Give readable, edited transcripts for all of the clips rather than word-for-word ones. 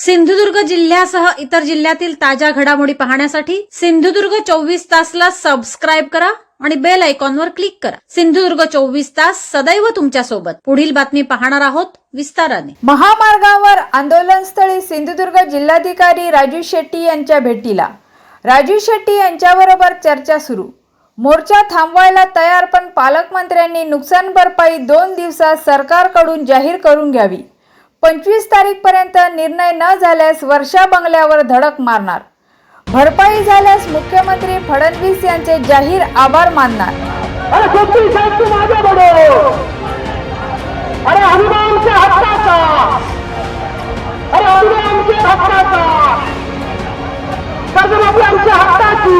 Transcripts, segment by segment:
सिंधुदुर्ग जिल्ह्यासह इतर जिल्ह्यातील ताज्या घडामोडी पाहण्यासाठी सिंधुदुर्ग 24 तासला सबस्क्राईब करा आणि बेल आयकॉनवर क्लिक करा। सिंधुदुर्ग 24 तास सदैव तुमच्या सोबत। पुढील बातमी पाहणार आहोत विस्ताराने। महामार्गावर आंदोलनस्थळी सिंधुदुर्ग जिल्हाधिकारी राजू शेट्टी यांच्या भेटीला राजू शेट्टी यांच्याबरोबर चर्चा सुरू। मोर्चा थांबवायला तयार, पण पालकमंत्र्यांनी नुकसान भरपाई 2 दिवसात सरकारकडून जाहीर करून घ्यावी। 25 तारीखपर्यंत निर्णय न झाल्यास वर्षा बंगल्यावर धडक मारणार। भरपाई झाल्यास मुख्यमंत्री फडणवीस यांचे जाहीर आभार मानणार। अरे शेट्टी साहेब तुम आगे बढ़ो, अरे अनुदान के हक्काचा, अरे अनुदान के हक्काचा, कर्जमाफी आमच्या हक्काची,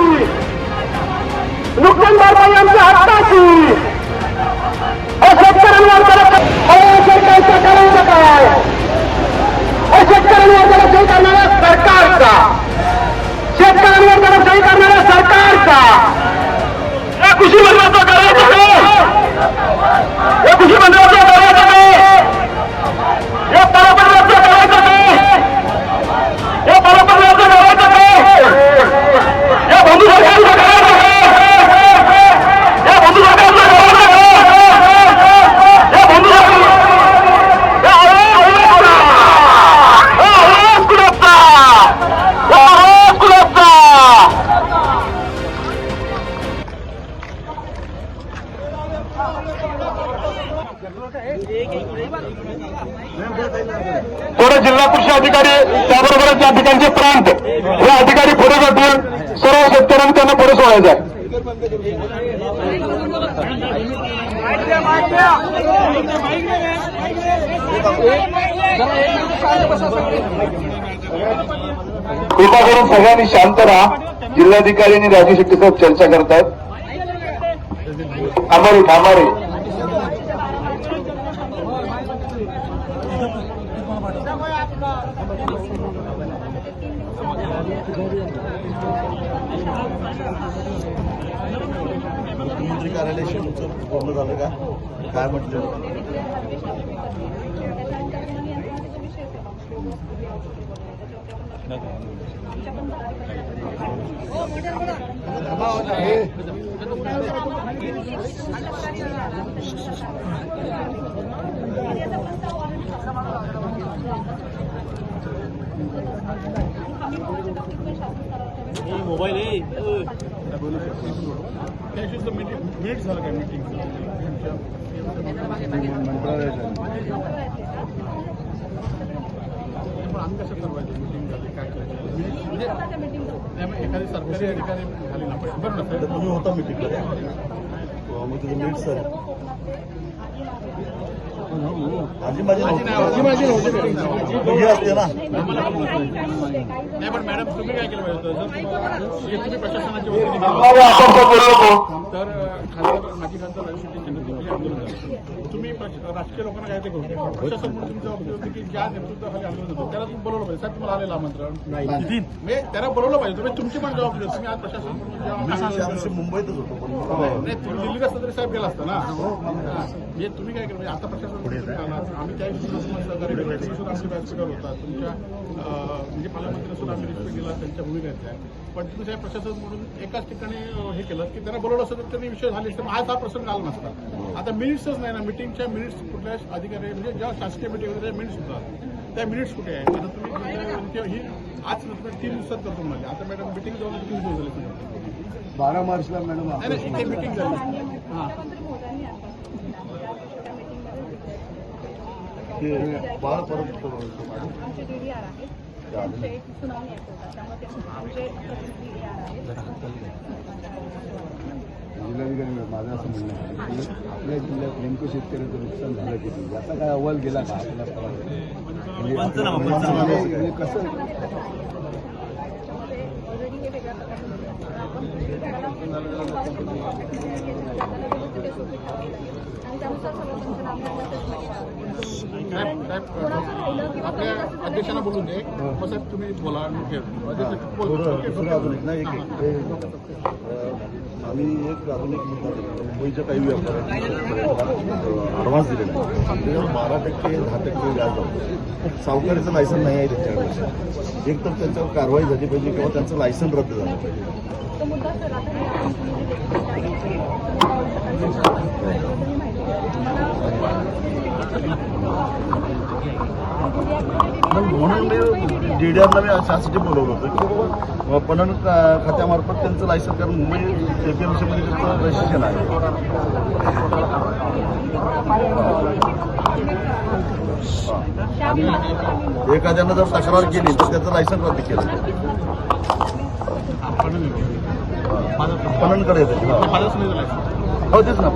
नुकसान भरपाई आमच्या हक्काची। शेतकऱ्यांवर सरकारचं करायचं काय? शेतकऱ्यांवर सही करणाऱ्या सरकारचा, शेतकऱ्यांवर सही करणाऱ्या सरकारचा या कृषी मंत्र्याचं करायचं काय? या कृषी मंत्र्याचं करायचं काय? या पालकमंत्र्याचं करायचं काय? या पालकमंत्र्याचं करायचं काय? या बंधू सरकारचं करायचं काय? या बंधू सरकारचं करायचं काय? या बंधू थोडे जिल्हा कृषी अधिकारी त्याबरोबरच या ठिकाणचे प्रांत हे अधिकारी पुढे जातील। सर्व शेतकऱ्यांनी त्यांना पुढे सोडायचं आहे। कृपा करून सगळ्यांनी शांत राहा। जिल्हाधिकारी आणि राजू शेट्टी साहेब चर्चा करतात। थांबारे मुख्यमंत्री कार्यालयाशी तुमचं बोलणं झालं का? काय म्हटलं? मोबाईल मिनिट झालं काय मीटिंग आम्ही कसं करवायचं? मीटिंग झाली काय करायचं? म्हणजे एखादी सरकारी अधिकारी झाली ना पाहिजे। बरं ना, तुम्ही होता मीटिंगला, मग तुझं मीट सर माझी असते ना। नाही पण मॅडम तुम्ही काय केलं पाहिजे? जर तुम्ही प्रशासनाच्या वतीने तर खासदार माजी खासदार राजू शेट्टी यांनी आंदोलन झालं। तुम्ही राजकीय लोकांना काय ते करू शकता? प्रशासन म्हणून तुमची जबाबदारी होती की ज्या नेतृत्वाखाली आंदोलन होतं त्याला तुम्ही बोलवलं पाहिजे। साहेब तुम्हाला आलेलं आमंत्रण म्हणजे त्याला बोलवलं पाहिजे। तुम्ही तुमची पण जबाबदारी होती। तुम्ही आज प्रशासन म्हणून मुंबईतच होतो, नाही तुम्ही दिल्लीत असता तरी साहेब गेला असता ना। म्हणजे तुम्ही काय केलं? आता प्रशासन आम्ही त्या सहकारी सुद्धा आमचे व्यासपीठावर होता। तुमच्या म्हणजे पालकमंत्री सुद्धा आम्ही रिस्पेक्ट केला, त्यांच्या भूमिकेच्या। पण तुम्ही साहेब प्रशासन म्हणून एकाच ठिकाणी हे केलं की त्यांना बोलवलं असतं तर त्यांनी विषय झाले असते। आज हा प्रसंग आला नसता। आता मिनिट्सच नाही ना, मिटिंगच्या मिनिट्स कुठल्या अधिकारी म्हणजे जेव्हा शासकीय मिटिंग होते त्या मिनिट्स होतात, त्या मिनिट्स कुठे आहे? आता तुम्ही ही आज 3 दिवसात करतो म्हणजे आता मॅडम मिटिंग जाऊन 3 दिवस झाले। 12 मार्चला मॅडम नाही इथे मिटिंग झाली। हां बाळ परत जिल्हाधिकारी माझं असं म्हणणं आहे की आपल्या जिल्ह्यात नेमकं शेतकऱ्यांचं नुकसान झालं किती, याचा काय अहवाल गेला का आपल्याला? म्हणजे कसं नोटीस होती आणि त्यानुसार सगळं पंचनामे आपल्या अध्यक्षांना बोलून दे. मग साहेब तुम्ही बोला. दुसरं अजून एक ना एक आम्ही अजून एक मुद्दा मुंबईच्या काही व्यापाऱ्यांना ॲडव्हान्स दिलेला आहे. त्याच्यावर 12% 10% व्याज लावतो. सावकारीचं लायसन नाही आहे त्यांच्याकडे. एक तर त्यांच्यावर कारवाई झाली पाहिजे किंवा त्यांचं लायसन रद्द झालं पाहिजे. तो मुद्दा सर आता म्हणून मी DDRला मी त्यासाठी बोलवलं होतं की बाबा पणन खात्यामार्फत त्यांचं लायसन, कारण मुंबई KPMCमध्ये त्यांचं रजिस्ट्रेशन आहे. आणि एखाद्यानं जर तक्रार केली तर त्याचं लायसन रद्द केलं पणनकडे येते. हो तेच ना,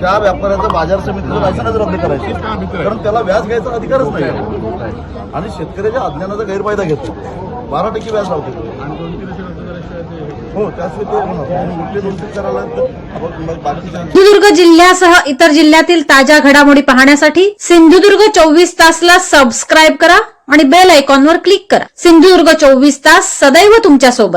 त्या व्यापाऱ्याचं बाजार समितीचं लायसनच रद्द करायचं, कारण त्याला व्याज घ्यायचा अधिकारच नाही आणि शेतकऱ्याच्या अज्ञानाचा गैरफायदा घेतो. 12% व्याज लावतो. हो त्याशिवाय ते होणार उरले 2-3 करायला बाकीच्या. सिंधुदुर्ग जिल्ह्यासह इतर जिल्ह्यातील ताज्या घडामोडी पाहण्यासाठी सिंधुदुर्ग 24 तासला सबस्क्राईब करा आणि बेल आयकॉनवर क्लिक करा. सिंधुदुर्ग 24 तास सदैव तुमच्या सोबत.